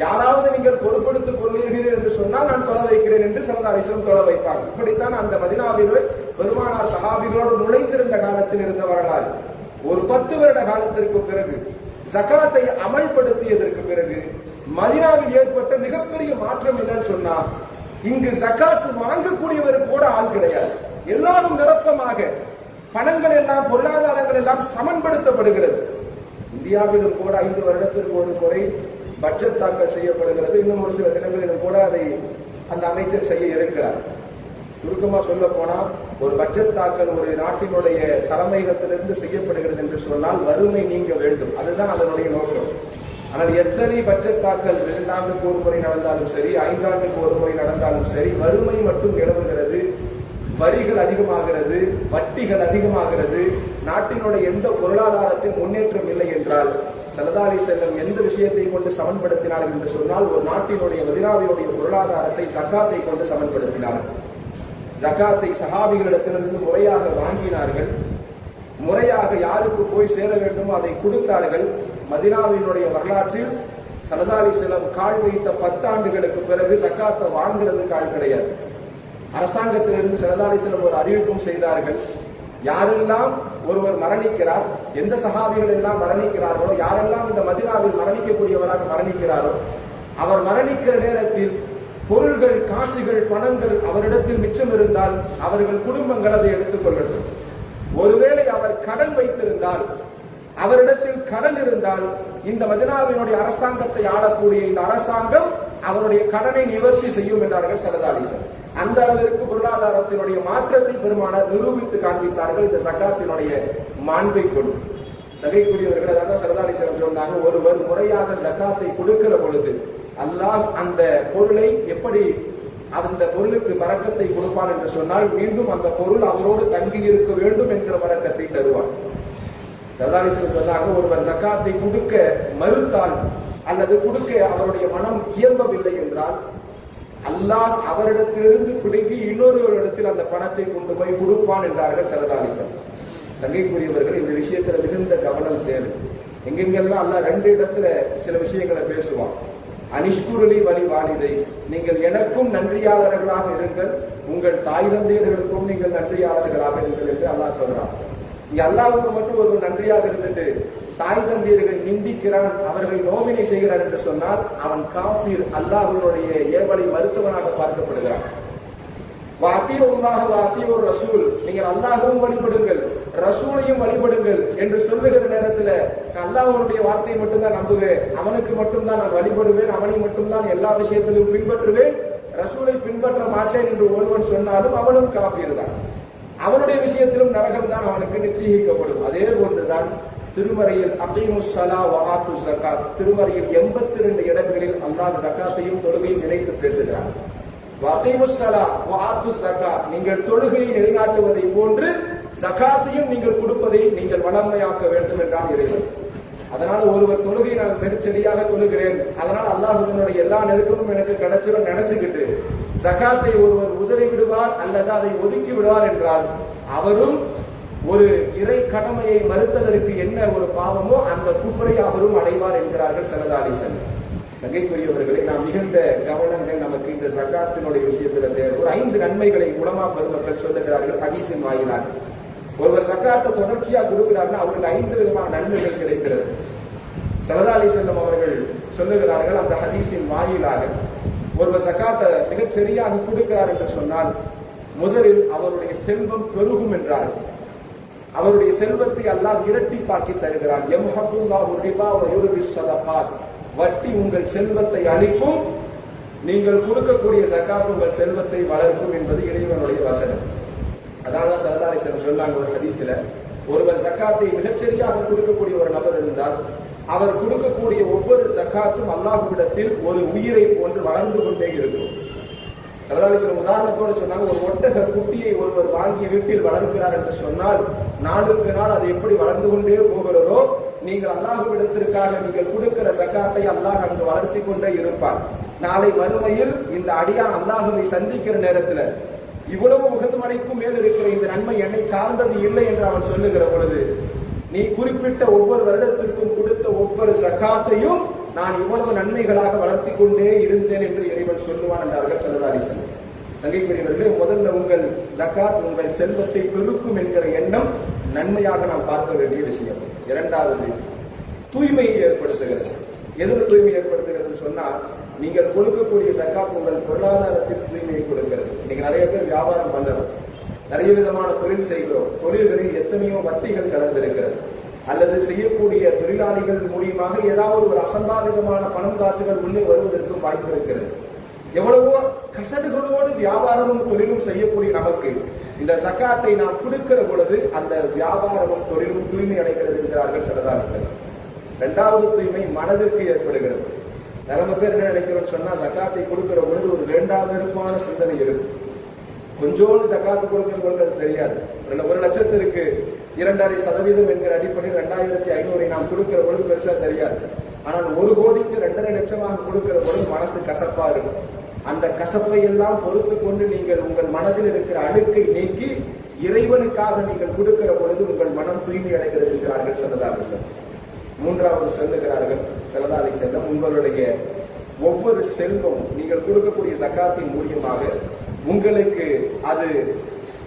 யாராவது நீங்கள் பொறுப்படுத்திக் கொள்கிறீர்கள் என்று சொன்னால் நான் தொலை வைக்கிறேன் என்று ஸல்லல்லாஹு அலைஹி வஸல்லம் தொலை வைப்பாங்க. இப்படித்தான் அந்த மதீனாவிலே பெருமானார் சஹாபிகளோடு நுழைந்திருந்த காலத்தில் இருந்த வரலாறு. ஒரு 10 வருட காலத்திற்கு பிறகு ஜகாத்தை அமல்படுத்தியதற்கு பிறகு மதீனாவில் ஏற்பட்ட மிகப்பெரிய மாற்றம் என்னன்னு சொன்னா, இங்கு ஜகாத் வாங்கக்கூடியவர் கூட ஆள் கிடையாது. எல்லாரும் நிரப்பமாக பணங்கள் எல்லாம் பொருளாதாரங்கள் எல்லாம் சமன்படுத்தப்படுகிறது. இந்தியாவிலும் கூட 5 வருடத்திற்கு ஒரு முறை பட்ஜெட் தாக்கல் செய்யப்படுகிறது. இன்னும் ஒரு சில தினங்களிலும் கூட அதை அந்த அமைச்சர் செய்ய இருக்கிறார். சுருக்கமா சொல்ல போனா, ஒரு பட்ஜெட் தாக்கல் ஒரு நாட்டினுடைய தலைமையகத்திலிருந்து செய்யப்படுகிறது என்று சொன்னால் வறுமை நீங்க வேண்டும். அதுதான் அதனுடைய நோக்கம். ஆனால் எத்தனை பட்ஜெட் தாக்கல் 2 ஆண்டுக்கு ஒரு முறை நடந்தாலும் சரி, 5 ஆண்டுக்கு ஒரு முறை நடந்தாலும் சரி, வறுமை மட்டும் நிலவுகிறது. வரிகள் அதிகமாகிறது, வட்டிகள் அதிகமாகிறது. நாட்டினுடைய எந்த பொருளாதாரத்தின் முன்னேற்றம் இல்லை என்றால் ஸல்லல்லாஹு அலைஹி வஸல்லம் எந்த விஷயத்தை கொண்டு சமன்படுத்தினார்கள் என்று சொன்னால், ஒரு நாட்டினுடைய மதீனாவினுடைய பொருளாதாரத்தை ஜகாத்தை கொண்டு சமன்படுத்தினார்கள். ஜகாத்தை சஹாபிகளிடத்திலிருந்து முறையாக வாங்கினார்கள். முறையாக யாருக்கு போய் சேர வேண்டுமோ அதை கொடுத்தார்கள். மதீனாவினுடைய வரலாற்றில் ஸல்லல்லாஹு அலைஹி வஸல்லம் கால் வைத்த 10 ஆண்டுகளுக்கு பிறகு ஜகாத்தை வாங்குறதுக்கு ஆள் கிடையாது. அரசாங்கத்திலிருந்து ஸல்லல்லாஹு அலைஹி வஸல்லம் ஒரு அறிவிப்பும் செய்தார்கள். யாரெல்லாம் ஒருவர் மரணிக்கிறார், எந்த சஹாபிகள் எல்லாம் மரணிக்கிறார்களோ, யாரெல்லாம் இந்த மதீனாவில் மரணிக்கக்கூடியவராக மரணிக்கிறாரோ, அவர் மரணிக்கிற நேரத்தில் பொருள்கள், காசுகள், பணங்கள் அவரிடத்தில் மிச்சம் இருந்தால் அவர்கள் குடும்பங்கள் அதை எடுத்துக் கொள்ளட்டும். ஒருவேளை அவர் கடன் வைத்திருந்தால், அவரிடத்தில் கடன் இருந்தால், இந்த மதீனாவினுடைய அரசாங்கத்தை ஆளக்கூடிய இந்த அரசாங்கம் அவருடைய கடனை நிவர்த்தி செய்யும் என்றார்கள் ஸல்லல்லாஹு அலைஹி வஸல்லம். அந்த அளவிற்கு பொருளாதாரத்தினுடைய மாற்றத்தை பெருமானார் நிரூபித்து காண்பித்தார்கள் இந்த ஜகாத்தினுடைய மாண்பை கொண்டு. சகைக்குரியவர்கள் அதாவது ஸல்லல்லாஹு அலைஹி வஸல்லம் சொன்னாங்க, ஒருவர் முறையாக ஜகாத்தை கொடுக்கிற பொழுது அல்லாஹ் அந்த பொருளை எப்படி அந்த பொருளுக்கு பரக்கத்தை கொடுப்பான் என்று சொன்னால், மீண்டும் அந்த பொருள் அவரோடு தங்கி இருக்க வேண்டும் என்கிற பரக்கத்தை தருவான். ஸல்லல்லாஹு அலைஹி வஸல்லம் சொன்னாங்க, ஒருவர் ஜகாத்தை கொடுக்க மறுத்தால் அல்லது கொடுக்க அவருடைய மனம் இயம்பவில்லை என்றால் அல்லாஹ் அவரிடத்திலிருந்து பிடுங்கி இன்னொரு இடத்தில் அந்த பணத்தை கொண்டு போய் கொடுப்பான் என்றார்கள் ஸல்லல்லாஹு அலைஹி வஸல்லம். சங்கைக்குரியவர்கள், இந்த விஷயத்துல மிகுந்த கவனம் தேவை. எங்கெங்கெல்லாம் அல்லாஹ் 2 இடத்துல சில விஷயங்களை பேசுவான். அனிஷ்குருளி வழி வாலிதை, நீங்கள் எனக்கும் நன்றியாளர்களாக இருங்கள், உங்கள் தாய் தந்தையர்களுக்கும் நீங்கள் நன்றியாளர்களாக இருங்கள் என்று அல்லாஹ் சொல்றான். இங்க அல்லாஹ்வுக்கு மட்டும் ஒரு நன்றியாக இருந்துட்டு தாய் தந்தையர்கள் நிந்திக்கிறான், அவர்கள் நோவினை செய்கிறான் என்று சொன்னால் அவன் காஃபிர், அல்லாஹ்வுடைய ஏவலை மருத்துவனாக பார்க்கப்படுகிறான். ரசூல், நீங்கள் அல்லாஹ்வும் வழிபடுங்கள், ரசூலையும் வழிபடுங்கள் என்று சொல்லுகிற நேரத்தில் அல்லாஹ்வுடைய வார்த்தையை மட்டும்தான் நம்புவேன், அவனுக்கு மட்டும்தான் நான் வழிபடுவேன், அவனை மட்டும்தான் எல்லா விஷயத்திலும் பின்பற்றுவேன், ரசூலை பின்பற்ற மாட்டேன் என்று ஒருவன் சொன்னாலும் அவனும் காஃபிர் தான். அவனுடைய விஷயத்திலும் நரகம் தான் அவனுக்கு நிச்சயிக்கப்படும். அதே போன்றுதான் திருமறையில் அகீமுஸ் ஸலா வ ஆத்துஸ் ஸகாத், திருமறையில் 82 இடங்களில் அல்லாஹ் ஜகாத்தையும் தொழுகையும் நினைத்து பேசுகிறார். அகீமுஸ் ஸலா வ ஆத்துஸ் ஸகாத், நீங்கள் தொழுகையை நிலைநாட்டுவதை போன்று ஜகாத்தையும் நீங்கள் கொடுப்பதை நீங்கள் வளமையாக்க வேண்டும் என்றால் இறைவன். அதனால ஒருவர் தொழுகை நான் மிகச்சரியாக தொழுகிறேன், அதனால் அல்லாஹ்வினுடைய எல்லா நெருக்கமும் எனக்கு கிடைச்சிடும் நினைச்சுக்கிட்டு ஜகாத்தை ஒருவர் உதறி விடுவார் அல்லது அதை ஒதுக்கி விடுவார் என்றால் அவரும் ஒரு இறை கடமையை மறுத்ததற்கு என்ன ஒரு பாவமோ அந்த குஃப்ரை அவரும் அடைவார் என்கிறார்கள் ஸல்லல்லாஹு அலைஹி வஸல்லம். சங்கைக்குரியவர்களை நாம் மிகுந்த கவனங்கள் நமக்கு இந்த ஜகாத்தினுடைய விஷயத்துல தேவை. ஒரு 5 நன்மைகளை உலமா பெருமக்கள் சொல்லுகிறார்கள் ஹதீஸின் வாயிலாக. ஒருவர் ஜகாத்தை தொடர்ச்சியா கொடுக்கிறார்கள், அவருக்கு 5 விதமான நன்மைகள் கிடைக்கிறது. ஸல்லல்லாஹு அலைஹி வஸல்லம் அவர்கள் சொல்லுகிறார்கள், அந்த ஹதீஸின் வாயிலாக ஒருவர் ஜகாத்தை மிகச் சரியாக கொடுக்கிறார் என்று சொன்னால் முதலில் அவருடைய செல்வம் பெருகும் என்றார்கள். அவருடைய செல்வத்தை அல்லாஹ் இரட்டிப்பாக்கி தருகிறான். யம்ஹகுல்லாஹு ரிபா வ யுர்பிஸ் ஸதகாத். வட்டி உங்கள் செல்வத்தை அளிக்கும், நீங்கள் கொடுக்கக்கூடிய ஜகாத் உங்கள் செல்வத்தை வளர்க்கும் என்பது இறைவனுடைய வசனம். அதாவது ஸல்லல்லாஹு அலைஹி வஸல்லம் சொன்னாங்க ஒரு ஹதீஸ்ல, ஒருவர் ஜகாத்தை மிகச்சரியாக கொடுக்கக்கூடிய ஒரு நபர் இருந்தால் அவர் கொடுக்கக்கூடிய ஒவ்வொரு ஜகாத்தும் அல்லாஹ்விடத்தில் ஒரு உயிரை போன்று வளர்ந்து கொண்டே இருக்கும். ஸல்லல்லாஹு அலைஹி வஸல்லம் உதாரணத்தோடு சொன்னாங்க, ஒரு ஒட்டக குட்டியை ஒருவர் வாங்கி வீட்டில் வளர்க்கிறார் என்று சொன்னால் நாளுக்கு நாள் அது எப்படி வளர்ந்து கொண்டே போகிறதோ, நீங்கள் அல்லாஹ்விடத்திற்காக நீங்கள் கொடுக்கிற ஜகாத்தை அல்லாஹ் அங்கு வளர்த்தி கொண்டே இருப்பார். நாளை மறுமையில் இந்த அடியான் அல்லாஹ்வை சந்திக்கிற நேரத்தில் இவ்வளவு முகதுமலைக்கும் மேல் இருக்கிற இந்த நன்மை என்னை சார்ந்தது இல்லை என்று அவன் சொல்லுகிற பொழுது, நீ குறிப்பிட்ட ஒவ்வொரு வருடத்திற்கும் கொடுத்த ஒவ்வொரு ஜகாத்தையும் நான் இவ்வளவு நன்மைகளாக வளர்த்தி கொண்டே இருந்தேன் என்று இறைவன் சொல்லுவான் என்றார்கள் ஸல்லல்லாஹு அலைஹி வஸல்லம். சங்கைக்குரியவர்களே, முதல்ல உங்கள் ஜகாத் உங்கள் செல்வத்தை பெருக்கும் என்கிற எண்ணம் நன்மையாக நாம் பார்க்க வேண்டிய விஷயம். இரண்டாவது, தூய்மையை ஏற்படுத்துகிறது. எதில் தூய்மை ஏற்படுத்துகிறது சொன்னால், நீங்கள் கொடுக்கக்கூடிய ஜகாத் உங்கள் பொருளாதாரத்தில் தூய்மையை கொடுக்கிறது. நீங்க நிறைய பேர் வியாபாரம் பண்றோம், நிறைய விதமான தொழில் செய்கிறோம், தொழில்களில் எத்தனையோ வட்டிகள் கலந்திருக்கிறது, அல்லது செய்யக்கூடிய தொழிலாளிகள் மூலியமாக ஏதாவது ஒரு அசம்பாவிதமான பணம் காசுகள் உள்ளே வருவதற்கு வாய்ப்பு இருக்கிறது. எவ்வளவோ கசடுகளோடு வியாபாரமும் தொழிலும் செய்யக்கூடிய நமக்கு இந்த ஜகாத்தை நாம் கொடுக்கிற பொழுது அந்த வியாபாரமும் தொழிலும் தூய்மை அடைகிறது என்கிறார்கள் ஸல்லல்லாஹு அலைஹி வஸல்லம். இரண்டாவது தூய்மை மனதிற்கு ஏற்படுகிறது. நிறைய பேர் என்ன நினைக்கிறோம் சொன்னா, ஜகாத்தை கொடுக்கிற பொழுது ஒரு வேண்டாம் வெறுப்பான சிந்தனை இருக்கும். கொஞ்சோண்டு ஜகாத்து கொடுக்கிறது தெரியாது. 1 லட்சத்திற்கு 2.5% என்கிற அடிப்படையில் 2500 நாம் கொடுக்கிற பொழுது பெருசா தெரியாது. ஆனால் 1 கோடிக்கு 2.5 லட்சமாக கொடுக்கிற பொழுது மனசு கசப்பா இருக்கும். அந்த கசப்பை எல்லாம் பொறுத்து கொண்டு நீங்கள் உங்கள் மனதில் இருக்கிற அழுக்கை நீக்கி இறைவனுக்காக நீங்கள் கொடுக்கிற பொழுது உங்கள் மனம் தூய்மை அடைகிறது என்கிறார்கள் ஸல்லல்லாஹு அலைஹி வஸல்லம். மூன்றாவது சொல்லுகிறார்கள் ஸல்லல்லாஹு அலைஹி வஸல்லம், உங்களுடைய ஒவ்வொரு செல்வம் நீங்கள் கொடுக்கக்கூடிய ஜகாத்தின் மூலியமாக உங்களுக்கு அது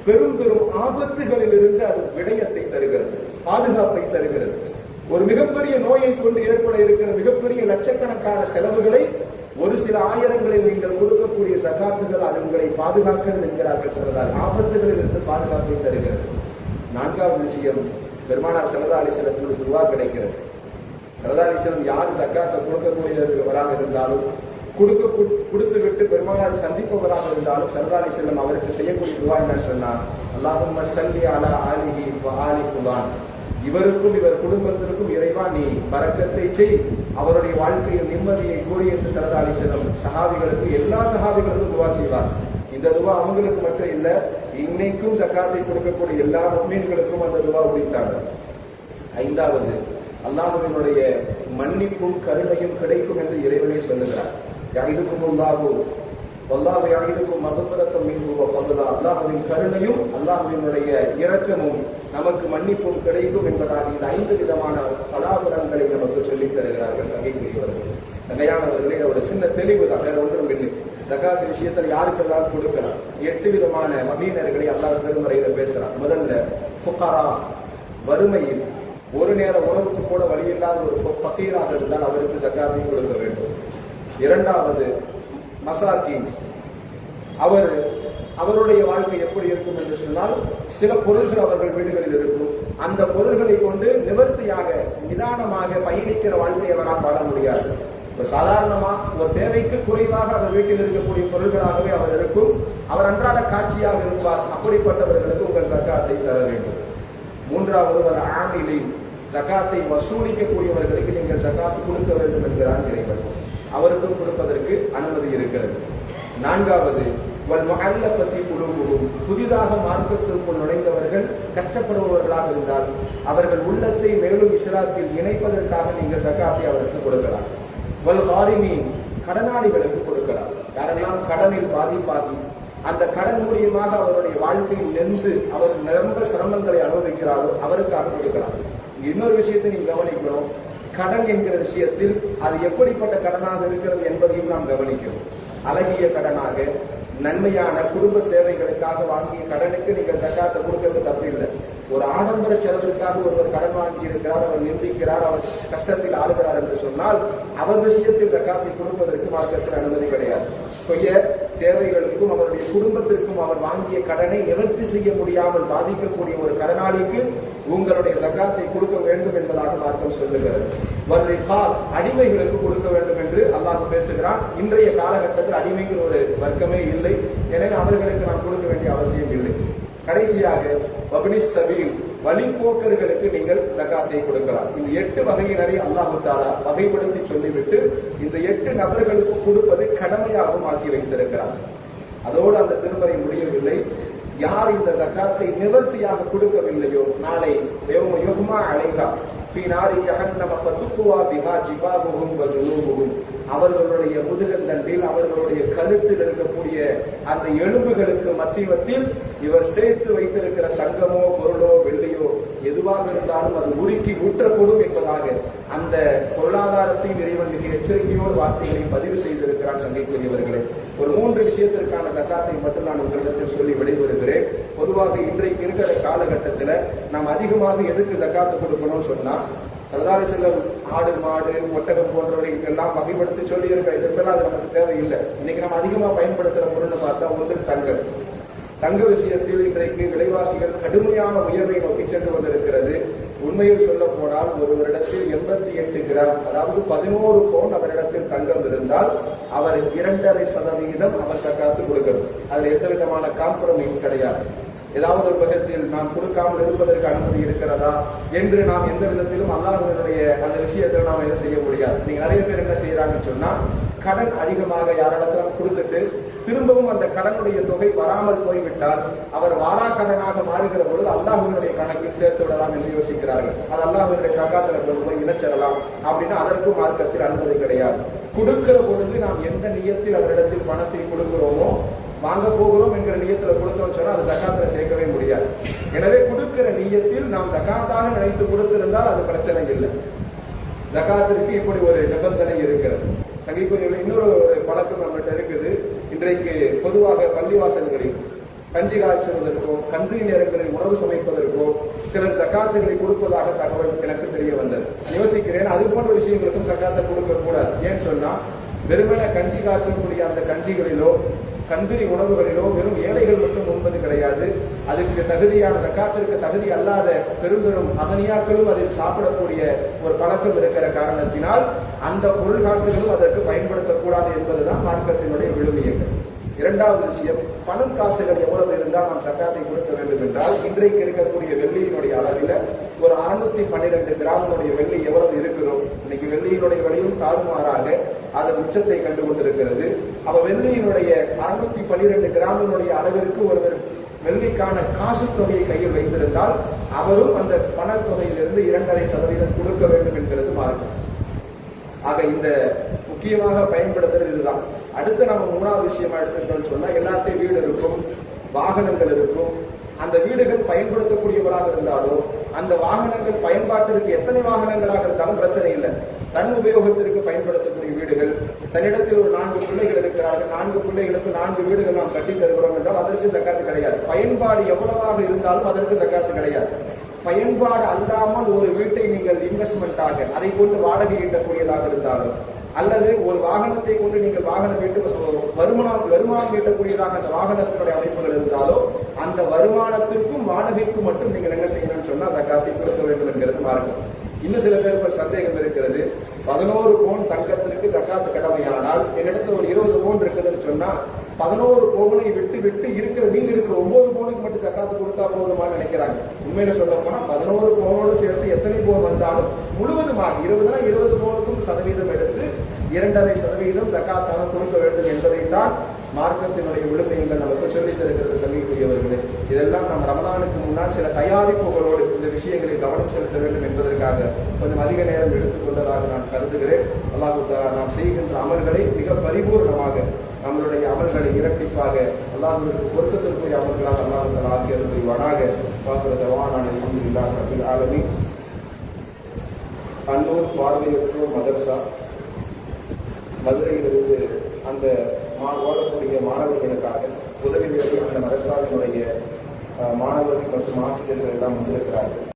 பெரும் பெரும் ஆபத்துகளில் இருந்து அது விடயத்தை தருகிறது, பாதுகாப்பை தருகிறது. ஒரு மிகப்பெரிய நோயை கொண்டு ஏற்பட இருக்கிற மிகப்பெரிய லட்சக்கணக்கான செலவுகளை ஒரு சில ஆயிரங்களில் நீங்கள் கொடுக்கக்கூடிய ஜகாத்துகள் அது உங்களை பாதுகாக்கிறது என்கிறார்கள் ஸல்லல்லாஹு. ஆபத்துகளில் இருந்து பாதுகாப்பை தருகிறது. நான்காவது விஷயம், பெருமானார் ஸல்லல்லாஹு அலைஹி வஸல்லம் துஆ கிடைக்கிறது. ஸல்லல்லாஹு அலைஹி வஸல்லம் யார் ஜகாத்தை கொடுக்கக்கூடியவராக இருந்தாலும் கொடுத்து விட்டு பெருமானார் சந்திப்பவராக இருந்தாலும் ஸல்லல்லாஹு அலைஹி வஸல்லம் அவருக்கு செய்யக்கூடிய துஆ என்ன சொன்னார், அல்லாஹும்ம ஸல்லி அலா ஆலிஹி வ ஆலி ஃபுலான். இவருக்கும் இவர் குடும்பத்திற்கும் இறைவா நீ பரக்கத்தை செய், அவருடைய வாழ்க்கையில் நிம்மதியை கூறி என்று ஸல்லல்லாஹு அலைஹி வஸல்லம் சஹாபிகளுக்கு எல்லா சஹாபிகளுக்கும் துஆ செய்வார். இந்த துஆ அவங்களுக்கு மட்டும் இல்ல, இன்னைக்கும் ஜகாத்தை கொடுக்கக்கூடிய எல்லா முஃமின்களுக்கும் அந்த துஆ உரித்தாங்க. ஐந்தாவது, அல்லாஹ்வினுடைய மன்னிப்பும் கருணையும் கிடைக்கும் என்று இறைவனே சொல்லுகிறார். யஹிதுகுமுல்லாஹு வல்லாஹு யஹிதுகும் மக்ஃபிரத்தம் மின்ஹு வ ஃபضلا. அல்லாஹ்வின் கருணையும் அல்லாஹ்வினுடைய இரக்கமும் நமக்கு மன்னிப்பும் கிடைக்கும் என்பதாக இந்த 5 விதமான பலாபலன்களை நமக்கு சொல்லித் தருகிறார்கள் சங்கைக்குரியவர்கள். சங்கையானவர்களே, ஒரு சின்ன தெளிவு தான், வேற ஒன்றும் இல்லை. ஜகாத் விஷயத்தில் யாருக்கெல்லாம் கொடுக்கலாம். 8 விதமான மகீனர்களை அல்லாஹ் பெருமறையில பேசுறான். முதல்ல ஃபுகரா, வறுமையில் ஒரு நேர உணவுக்கு கூட வழி இல்லாத ஒரு ஃபகீராக இருந்தால் அவருக்கு ஜகாத்தை கொடுக்க வேண்டும். இரண்டாவது மசாகின், அவருடைய வாழ்க்கை எப்படி இருக்கும் என்று சொன்னால், சில பொருள்கள் அவர்கள் வீடுகளில் இருக்கும். அந்த பொருள்களை கொண்டு நிவர்த்தியாக நிதானமாக பயணிக்கிற வாழ்க்கையை அவரால் வாழ முடியாது. ஒரு சாதாரணமா ஒரு தேவைக்கு குறைவாக அவர் வீட்டில் இருக்கக்கூடிய பொருள்களாகவே அவர் இருக்கும். அவர் அன்றாட காட்சியாக இருப்பார். அப்படிப்பட்டவர்களுக்கு உங்கள் ஜகாத்தை தர வேண்டும். மூன்றாவது, ஒரு ஆமிலை, ஜகாத்தை வசூலிக்கக்கூடியவர்களுக்கு நீங்கள் ஜகாத்து கொடுக்க வேண்டும் என்கிறார் இறைவன். அவருக்கும் கொடுப்பதற்கு அனுமதி இருக்கிறது. நான்காவது, புதிதாக மார்க்கத்திற்குள் நுழைந்தவர்கள் கஷ்டப்படுபவர்களாக இருந்தால் அவர்கள் உள்ளத்தை மேலும் இஸ்லாத்தில் இணைப்பதற்காக நீங்கள் ஜகாத்தை அவருக்கு கொடுக்கலாம். கடனாளிகளுக்கு கொடுக்கலாம். யாரெல்லாம் கடனில் பாதிப்பாகி அந்த கடன் மூலியமாக அவருடைய வாழ்க்கையில் நெந்து அவர் நிரம்ப சிரமங்களை அனுபவிக்கிறாரோ அவருக்காக கொடுக்கலாம். இன்னொரு விஷயத்தை நீங்க கவனிக்கணும், கடன் என்கிற விஷயத்தில் அது எப்படிப்பட்ட கடனாக இருக்கிறது என்பதையும் நாம் கவனிக்கிறோம். அழகிய கடனாக, நன்மையான குடும்ப தேவைகளுக்காக வாங்கிய கடனுக்கு நீங்கள் ஜக்காத்தை கொடுக்கிறது தப்பு இல்லை. ஒரு ஆடம்பர செலவிற்காக ஒருவர் கடன் வாங்கி இருக்கிறார், அவர் நிந்திக்கிறார், அவர் கஷ்டத்தில் ஆடுகிறார் என்று சொன்னால் அவர் விஷயத்தில் ஜக்காத்தை கொடுப்பதற்கு மார்க்கத்தில் அனுமதி கிடையாது. சுய தேவைகளுக்கும் அவருடைய குடும்பத்திற்கும் அவர் வாங்கிய கடனை நிவர்த்தி செய்ய முடியாமல் பாதிக்கக்கூடிய ஒரு கடனாளிக்கு உங்களுடைய ஜக்காத்தை கொடுக்க வேண்டும் என்பதாக மார்க்கம் சொல்லுகிறது. வர்ரிகால், அடிமைகளுக்கு கொடுக்க வேண்டும் என்று அல்லாஹ் பேசுகிறான். இன்றைய காலகட்டத்தில் அடிமைகள் ஒரு வர்க்கமே இல்லை, எனவே அவர்களுக்கு நாம் கொடுக்க வேண்டிய அவசியம் இல்லை. கடைசியாக வபினிஸ் சபீல், வழிபோக்கர்களுக்கு நீங்கள் ஜகாத்தை கொடுக்கலாம். இந்த 8 வகையினரை அல்லாஹ் தஆலா வகைப்படுத்தி சொல்லிவிட்டு இந்த 8 நபர்களுக்கு கொடுப்பதை கடமையாகவும் ஆக்கி வைத்திருக்கிறார். அதோடு அந்த திருமறை முடியவில்லை. யார் இந்த ஜகாத்தை நிவர்த்தியாக கொடுக்கவில்லையோ நாளை யௌம அலைஹா ஃபீ நாரி ஜஹன்னம ஃபதுக்வா பிஹா ஜிபாஹுஹும் வ ஜுனூபுஹும், அவர்களுடைய முதுகந்தண்டில் அவர்களுடைய கழுத்தில் இருக்கக்கூடிய அந்த எலும்புகளுக்கு மத்தியில் இவர் சேர்த்து வைத்திருக்கிற தங்கமோ பொருளோ வெள்ளியோ எதுவாக இருந்தாலும் அது உருக்கி ஊற்றக்கூடும் என்பதாக அந்த பொருளாதாரத்தை இறைவன் மிக எச்சரிக்கையோடு வார்த்தைகளை பதிவு செய்திருக்கிறான். சங்கைக்குரியவர்களே, ஒரு 3 விஷயத்திற்கான ஜக்காத்தை மட்டும் நான் உங்களிடத்தில் சொல்லி விடைபெறுகிறேன். பொதுவாக இன்றைக்கு இருக்கிற காலகட்டத்தில் நாம் அதிகமாக எதுக்கு ஜக்காத்து கொடுக்கணும்னு சொன்னா, சரதாரி செல்லம் ஆடு மாடு ஒட்டகம் போன்றவர்களுக்கெல்லாம் வகைப்படுத்தி சொல்லி இருக்க, இதற்கெல்லாம் அது நமக்கு தேவையில்லை. இன்னைக்கு நம்ம அதிகமா பயன்படுத்துற பொருள்னு பார்த்தா ஒன்று தங்கம். தங்க விஷயத்தில் இன்றைக்கு விலைவாசிகள் கடுமையான உயர்வை நோக்கி சென்று கொண்டிருக்கிறது. உண்மையில் சொல்ல போனால் ஒரு வருடத்தில் 88 கிராம், அதாவது 11 பவுன் அவரிடத்தில் தங்கம் இருந்தால் அவர் 2.5% அவர் ஜக்காத்து கொடுக்கணும். அதுல எந்த விதமான காம்ப்ரமைஸ் கிடையாது. ஏதாவது ஒரு விதத்தில் நாம் கொடுக்காமல் இருப்பதற்கு அனுமதி இருக்கிறதா என்று நாம் எந்த விதத்திலும் அல்லாஹ்வுடைய அந்த விஷயத்தில் நாம் எதுவும் செய்ய முடியாது. நீங்க நிறைய பேர் என்ன செய்யறாங்கன்னு சொன்னா, கடன் அதிகமாக யாரிடத்துல கொடுத்துட்டு திரும்பவும் அந்த கடனுடைய தொகை வராமல் போய்விட்டால் அவர் வாரா கடனாக மாறுகிற பொழுது அல்லாஹ்வுடைய கணக்கில் சேர்த்து விடலாம் என்று யோசிக்கிறார்கள். அது அல்லாஹ்வுடைய சகாத்துல போய் இணைச்சிடலாம் அப்படின்னா அதற்கும் மார்க்கத்தில் அனுமதி கிடையாது. கொடுக்கிற பொழுது நாம் எந்த நியத்தில் அவரிடத்தில் பணத்தை கொடுக்கிறோமோ, வாங்க போகிறோம் என்கிற நியத்தில் கொடுத்தோம்னு சொன்னா அது ஜக்காத்துல சேர்க்கவே முடியாது. எனவே கொடுக்கிற நியத்தில் நாம் ஜக்காத்தாக நினைத்து கொடுத்திருந்தால் அது பிரச்சனை இல்லை. ஜக்காத்திற்கு இப்படி ஒரு நிபந்தனை இருக்கிறது. சங்கிக்குரியவர்கள் இன்னொரு பழக்கம் நம்மகிட்ட இருக்குது. இன்றைக்கு பொதுவாக பள்ளிவாசல்களில் கஞ்சி காய்ச்சுவதற்கோ கந்திரி நேரங்களில் உணவு சமைப்பதற்கோ சிலர் ஜக்காத்துகளை கொடுப்பதாக தகவல் எனக்கு தெரிய வந்தது. யோசிக்கிறேன், அது போன்ற விஷயங்களுக்கும் ஜக்காத்தை கொடுக்க கூடாது. ஏன்னு சொன்னா, வெறுமன கஞ்சி காய்ச்சக்கூடிய அந்த கஞ்சிகளிலோ கந்திரி உணவுகளிலோ வெறும் ஏழைகள் மட்டும் உண்பது கிடையாது. அதுக்கு தகுதியான ஜக்காத்திற்கு தகுதி அல்லாத பெரும் அகனியாக்களும் அதில் சாப்பிடக்கூடிய ஒரு பழக்கம் இருக்கிற காரணத்தினால் அந்த பொருள் காசுகளும் அதற்கு பயன்படுத்தக்கூடாது என்பதுதான் மார்க்கத்தினுடைய விழுமியங்கள். இரண்டாவது விஷயம், பணம் காசுகள் எவ்வளவு இருந்தால் நாம் ஜக்காத்தை கொடுக்க வேண்டும் என்றால், இன்றைக்கு இருக்கக்கூடிய வெள்ளியினுடைய அளவில் ஒரு 612 கிராமினுடைய வெள்ளி எவ்வளவு இருக்குதோ, இன்னைக்கு வெள்ளியினுடைய விலையும் தாறுமாறாக அதன் உச்சத்தை கண்டு கொண்டிருக்கிறது. அப்ப வெள்ளியினுடைய 612 கிராமினுடைய அளவிற்கு ஒருவர் வெள்ளிக்கான காசு தொகையை கையில் வைத்திருந்தால் அவரும் அந்த பணத்தொகையிலிருந்து 2.5% கொடுக்க வேண்டும் என்கிறது மார்க்கம். ஆக இந்த முக்கியமாக பயன்படுத்துறது இதுதான். அடுத்து நம்ம 3வது விஷயமா எடுத்துட்டோம்னு சொன்னா, எல்லாத்தையும் வீடு இருக்கும், வாகனங்கள் இருக்கும். அந்த வீடுகள் பயன்படுத்தக்கூடியவராக இருந்தாலும் அந்த வாகனங்கள் பயன்பாட்டிற்கு எத்தனை வாகனங்களாக இருந்தாலும் பிரச்சனை இல்லை. தன் உபயோகத்திற்கு பயன்படுத்தக்கூடிய வீடுகள், தன்னிடத்தில் ஒரு 4 பிள்ளைகள் இருக்கிறார்கள், 4 பிள்ளைகளுக்கு 4 வீடுகள் நாம் கட்டி தருகிறோம் என்றால் அதற்கு ஜக்காத்து கிடையாது. பயன்பாடு எவ்வளவாக இருந்தாலும் அதற்கு ஜக்காத்து கிடையாது. பயன்பாடு அல்லாமல் ஒரு வீட்டை நீங்கள் இன்வெஸ்ட்மெண்டாக அதை கொண்டு வாடகை ஈட்டக்கூடியதாக இருந்தாலும், அல்லது ஒரு வாகனத்தை கொண்டு நீங்கள் வாகனம் வீட்டு வருமானம் ஈட்டக்கூடியதாக அந்த வாகனத்தினுடைய அமைப்புகள் இருந்தாலோ அந்த வருமானத்திற்கும் வாடகைக்கும் மட்டும் நீங்கள் என்ன செய்யணும்னு சொன்னா ஜக்காத்தை கொடுக்க வேண்டும் என்கிறது மார்க்கம். இன்னும் சில பேருக்கு சந்தேகம் இருக்கிறது. 11 பவுன் தங்கத்திற்கு ஜக்காத்து கடமையானால் என்னிடத்துல ஒரு 20 பவுன் இருக்குதுன்னு சொன்னா 11 பவுனை விட்டு இருக்கிற மீதி இருக்கிற 9 பவுனுக்கு மட்டும் ஜக்காத்து கொடுத்தா போதுமான்னு நினைக்கிறாங்க. உண்மையில சொல்ல போனா 11 பவுனோடு சேர்த்து எத்தனை பவுன் வந்தாலும் முழுவதுமாக 20 பவுனுக்கும் சதவீதம் எடுத்து 2.5% ஜக்காத்தாக கொடுக்க வேண்டும் என்பதைத்தான் மார்க்கத்தினுடைய விழுமைகள் நமக்கு சொல்லித் தருகிறது. சங்கிக்குரியவர்களே, இதெல்லாம் நாம் ரமலானுக்கு முன்னால் சில தயாரிப்புகளோடு இந்த விஷயங்களில் கவனம் செலுத்த வேண்டும் என்பதற்காக கொஞ்சம் அதிக நேரம் எடுத்துக்கொண்டதாக நான் கருதுகிறேன். அல்லாஹ் தஆலா நாம் செய்கின்ற அமல்களை மிக பரிபூர்ணமாக, நம்மளுடைய அமல்களை இரட்டிப்பாக அல்லாஹ்விற்கு பொருத்தத்திற்குரிய அமல்களாக அல்லாஹ் தஆலா ஆக்கி அருள்வானாக. வாஹிரு தஅவானா அல்ஹம்துலில்லாஹி ரப்பில் ஆலமீன். அன்னூர் பார்வையற்றோர் மதர்சா மதுரையிலிருந்து அந்த ஓதக்கூடிய மாணவர்களுக்காக உதவி வேண்டி அந்த மதரசாவினுடைய மாணவர்கள் மற்றும் ஆசிரியர்கள் எல்லாம் வந்திருக்கிறார்கள்.